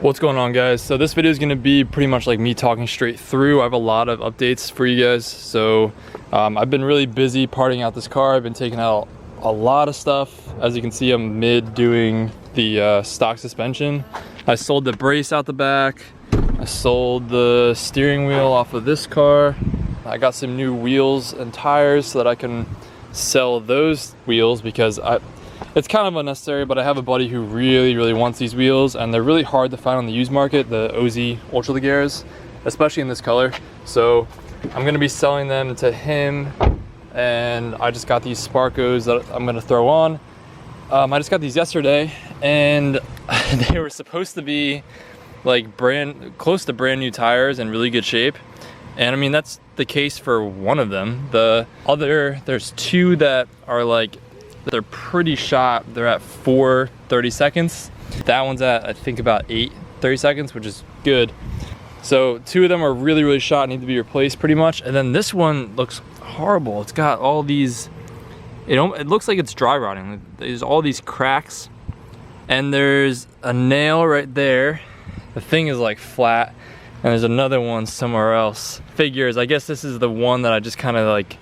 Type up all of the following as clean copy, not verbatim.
What's going on, guys? So this video is going to be pretty much like me talking straight through. I have a lot of updates for you guys. So I've been really busy parting out this car. I've been taking out a lot of stuff. As you can see, I'm mid doing the stock suspension. I sold the brace out the back. I sold the steering wheel off of this car. I got some new wheels and tires so that I can sell those wheels because it's kind of unnecessary, but I have a buddy who really wants these wheels, and they're really hard to find on the used market, the OZ Ultra Leggers, especially in this color. So I'm gonna be selling them to him, and I just got these Sparkos that I'm gonna throw on. I just got these yesterday, and they were supposed to be like close to brand new tires in really good shape. And I mean, that's the case for one of them. There's two that are like, they're pretty shot. They're at 4:30 seconds. That one's at, I think, about 8:30 seconds, which is good. So two of them are really shot, need to be replaced pretty much. And then this one looks horrible. It's got all these, it looks like it's dry rotting. There's all these cracks, and there's a nail right there. The thing is like flat, and there's another one somewhere else. Figures, I guess this is the one that I just kind of like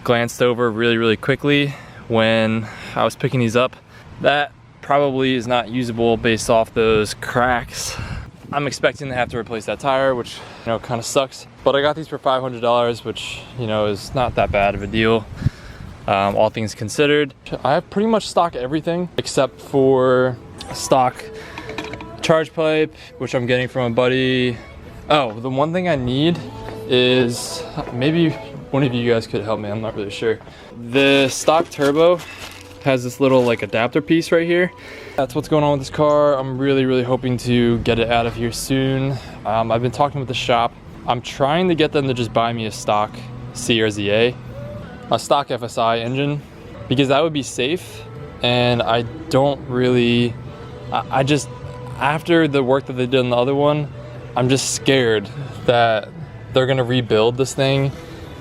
glanced over really quickly when I was picking these up. That probably is not usable based off those cracks. I'm expecting to have to replace that tire, which, you know, kind of sucks. But I got these for $500, which, you know, is not that bad of a deal, all things considered. I have pretty much stock everything except for stock charge pipe, which I'm getting from a buddy. Oh, the one thing I need is, maybe one of you guys could help me, I'm not really sure. The stock turbo has this little like adapter piece right here. That's what's going on with this car. I'm really hoping to get it out of here soon. I've been talking with the shop. I'm trying to get them to just buy me a stock CRZA, a stock FSI engine, because that would be safe. And I don't really, I just, after the work that they did on the other one, I'm just scared that they're gonna rebuild this thing,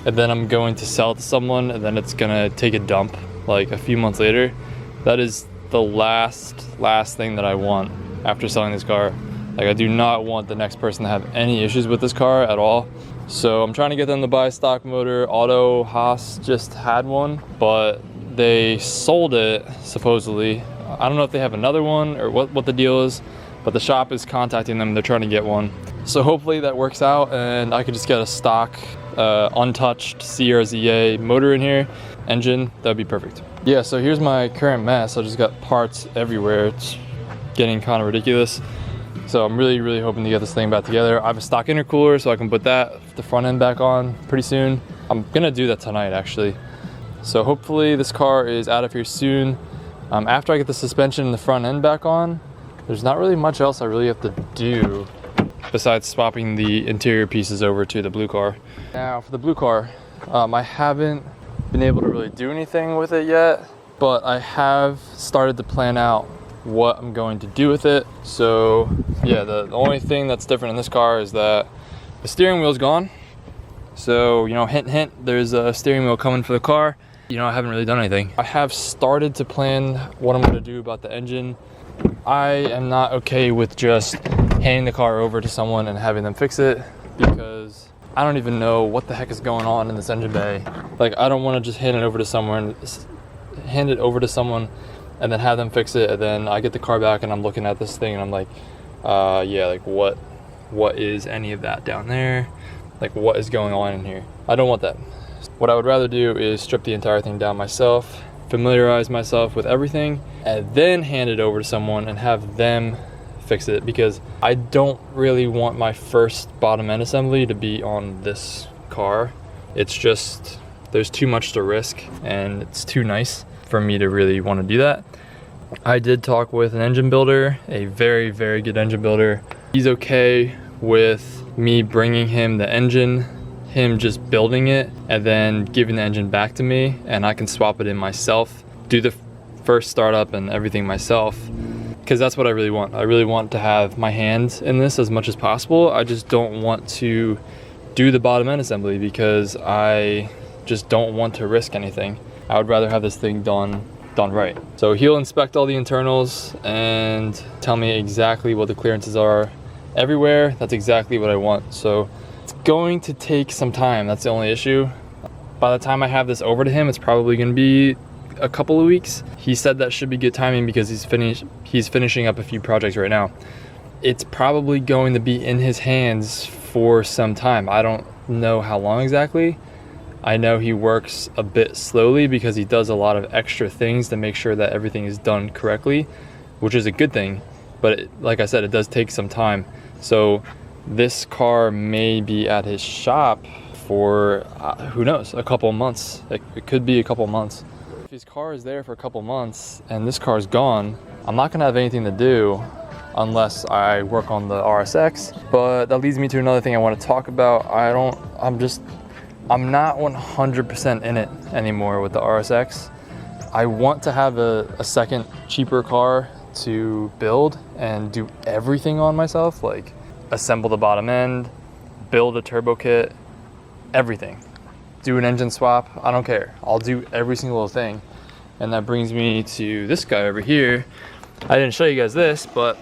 and then I'm going to sell it to someone, and then it's gonna take a dump like a few months later. That is the last thing that I want after selling this car. Like, I do not want the next person to have any issues with this car at all. So I'm trying to get them to buy a stock motor. Auto Haas just had one, but they sold it supposedly. I don't know if they have another one or what the deal is, but the shop is contacting them. They're trying to get one. So hopefully that works out, and I could just get a stock untouched CRZA motor in here, engine. That'd be perfect. Yeah, so here's my current mess. I just got parts everywhere. It's getting kind of ridiculous. So I'm really hoping to get this thing back together. I have a stock intercooler, so I can put the front end back on pretty soon. I'm gonna do that tonight, actually. So hopefully this car is out of here soon. After I get the suspension and the front end back on, there's not really much else I really have to do besides swapping the interior pieces over to the blue car. Now for the blue car, I haven't been able to really do anything with it yet, but I have started to plan out what I'm going to do with it. So yeah, the only thing that's different in this car is that the steering wheel's gone. So, you know, hint, there's a steering wheel coming for the car. You know, I haven't really done anything. I have started to plan what I'm gonna do about the engine. I am not okay with just handing the car over to someone and having them fix it, because I don't even know what the heck is going on in this engine bay. Like, I don't want to just hand it over to someone and then have them fix it, and then I get the car back and I'm looking at this thing and I'm like, yeah, like what is any of that down there? Like, what is going on in here? I don't want that. What I would rather do is strip the entire thing down myself, familiarize myself with everything, and then hand it over to someone and have them fix it, because I don't really want my first bottom end assembly to be on this car. It's just, there's too much to risk, and it's too nice for me to really want to do that. I did talk with an engine builder, a very good engine builder. He's okay with me bringing him the engine, him just building it, and then giving the engine back to me, and I can swap it in myself, do the first startup and everything myself, because that's what I really want. I really want to have my hands in this as much as possible. I just don't want to do the bottom end assembly because I just don't want to risk anything. I would rather have this thing done done right. So he'll inspect all the internals and tell me exactly what the clearances are everywhere. That's exactly what I want. So it's going to take some time. That's the only issue. By the time I have this over to him, it's probably going to be a couple of weeks. He said that should be good timing because he's finishing up a few projects right now. It's probably going to be in his hands for some time. I don't know how long exactly. I know he works a bit slowly because he does a lot of extra things to make sure that everything is done correctly, which is a good thing. But like I said, it does take some time. So this car may be at his shop for, who knows, a couple of months. It could be a couple of months. If his car is there for a couple of months and this car is gone, I'm not gonna have anything to do unless I work on the RSX. But that leads me to another thing I want to talk about. I'm not 100% in it anymore with the RSX. I want to have a second cheaper car to build and do everything on myself, like assemble the bottom end, build a turbo kit, everything. Do an engine swap, I don't care. I'll do every single thing. And that brings me to this guy over here. I didn't show you guys this, but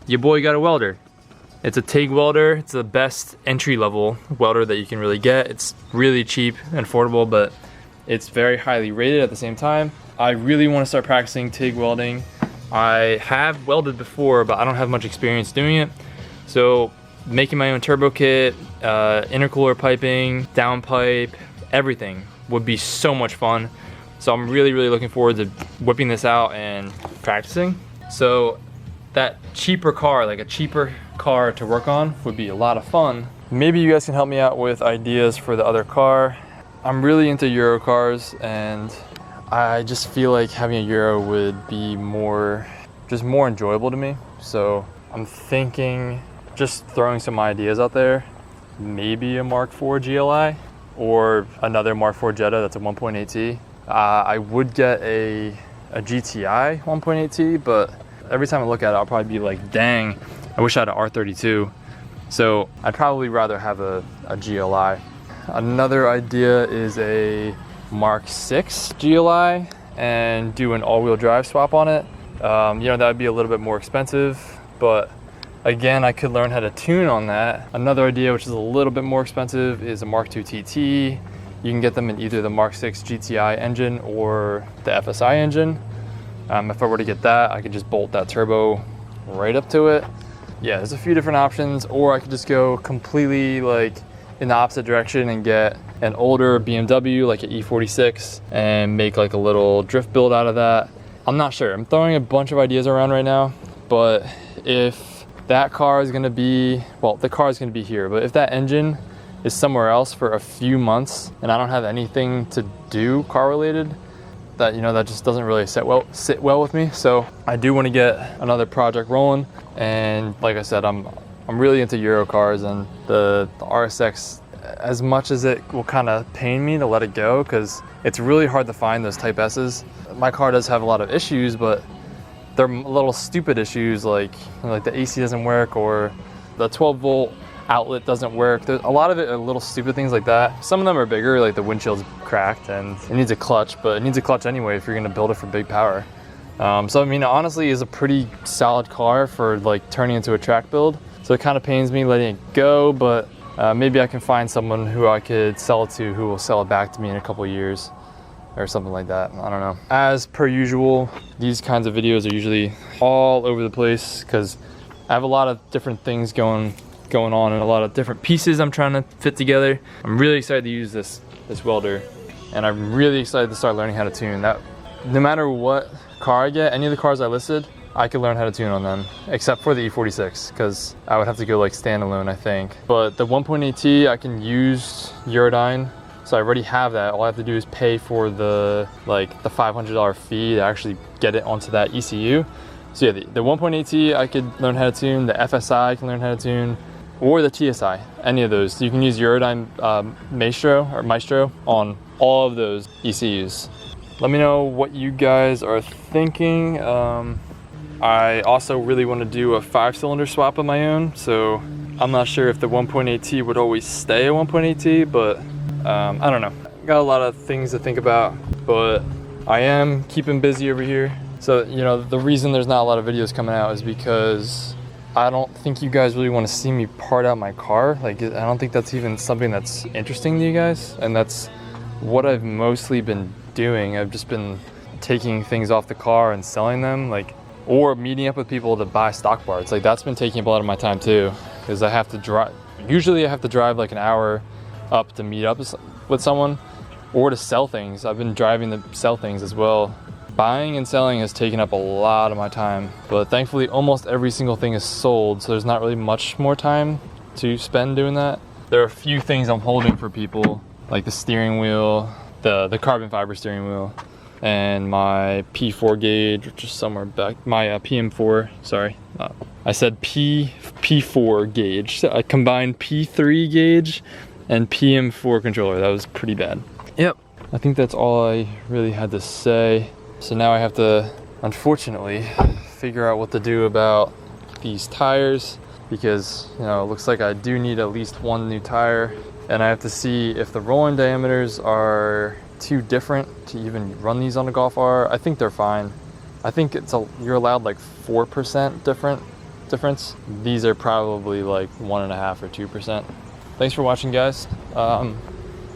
your boy got a welder. It's a TIG welder. It's the best entry-level welder that you can really get. It's really cheap and affordable, but it's very highly rated at the same time. I really want to start practicing TIG welding. I have welded before, but I don't have much experience doing it. So making my own turbo kit, intercooler piping, downpipe, everything would be so much fun. So I'm really looking forward to whipping this out and practicing. So that cheaper car, like a cheaper car to work on, would be a lot of fun. Maybe you guys can help me out with ideas for the other car. I'm really into Euro cars, and I just feel like having a Euro would be more enjoyable to me. So I'm thinking, just throwing some ideas out there, maybe a Mark IV GLI or another Mark IV Jetta that's a 1.8T. I would get a GTI 1.8T, but every time I look at it, I'll probably be like, dang, I wish I had an R32. So I'd probably rather have a GLI. Another idea is a Mark VI GLI and do an all-wheel drive swap on it. You know, that would be a little bit more expensive, but again, I could learn how to tune on that. Another idea, which is a little bit more expensive, is a Mark II TT. You can get them in either the Mark VI GTI engine or the FSI engine. If I were to get that, I could just bolt that turbo right up to it. Yeah, there's a few different options, or I could just go completely like in the opposite direction and get an older BMW, like an E46, and make like a little drift build out of that. I'm not sure. I'm throwing a bunch of ideas around right now, but if that car is gonna be, well, the car is gonna be here, but if that engine is somewhere else for a few months and I don't have anything to do car related, that, you know, that just doesn't really sit well with me. So I do want to get another project rolling, and like I said, I'm really into Euro cars, and the RSX, as much as it will kind of pain me to let it go, because it's really hard to find those Type S's. My car does have a lot of issues, but they're little stupid issues, like the AC doesn't work, or the 12-volt outlet doesn't work. There's a lot of it are little stupid things like that. Some of them are bigger, like the windshield's cracked and it needs a clutch, but it needs a clutch anyway if you're gonna build it for big power. So I mean, honestly, it's a pretty solid car for like turning into a track build. So it kind of pains me letting it go, but maybe I can find someone who I could sell it to who will sell it back to me in a couple of years or something like that. I don't know. As per usual, these kinds of videos are usually all over the place because I have a lot of different things going on and a lot of different pieces I'm trying to fit together. I'm really excited to use this welder, and I'm really excited to start learning how to tune that. No matter what car I get, any of the cars I listed, I could learn how to tune on them, except for the E46, because I would have to go like standalone, I think. But the 1.8T, I can use Eurodyne, so I already have that. All I have to do is pay for the $500 fee to actually get it onto that ECU. So yeah, the 1.8T I could learn how to tune, the FSI I can learn how to tune, or the TSI, any of those. You can use Eurodyne Maestro on all of those ECUs. Let me know what you guys are thinking. I also really want to do a 5-cylinder swap of my own, so I'm not sure if the 1.8T would always stay a 1.8T, but I don't know. Got a lot of things to think about, but I am keeping busy over here. So, you know, the reason there's not a lot of videos coming out is because I don't think you guys really want to see me part out my car. Like, I don't think that's even something that's interesting to you guys. And that's what I've mostly been doing. I've just been taking things off the car and selling them, like, or meeting up with people to buy stock parts. Like, that's been taking up a lot of my time too, because I have to drive. Usually I have to drive like an hour up to meet up with someone or to sell things. I've been driving to sell things as well. Buying and selling has taken up a lot of my time, but thankfully almost every single thing is sold, so there's not really much more time to spend doing that. There are a few things I'm holding for people, like the steering wheel, the carbon fiber steering wheel, and my P4 gauge, which is somewhere back, my PM4, sorry. I said P4 gauge. I combined P3 gauge and PM4 controller. That was pretty bad. Yep, I think that's all I really had to say. So now I have to, unfortunately, figure out what to do about these tires, because, you know, it looks like I do need at least one new tire, and I have to see if the rolling diameters are too different to even run these on a Golf R. I think they're fine. I think you're allowed like 4% difference. These are probably like 1.5 or 2%. Thanks for watching, guys.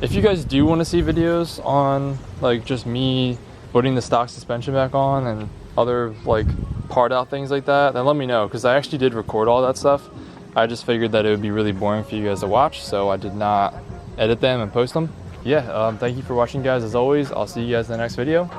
If you guys do want to see videos on like just me putting the stock suspension back on and other like part out things like that, then let me know, because I actually did record all that stuff. I just figured that it would be really boring for you guys to watch, so I did not edit them and post them. Yeah, thank you for watching, guys. As always, I'll see you guys in the next video.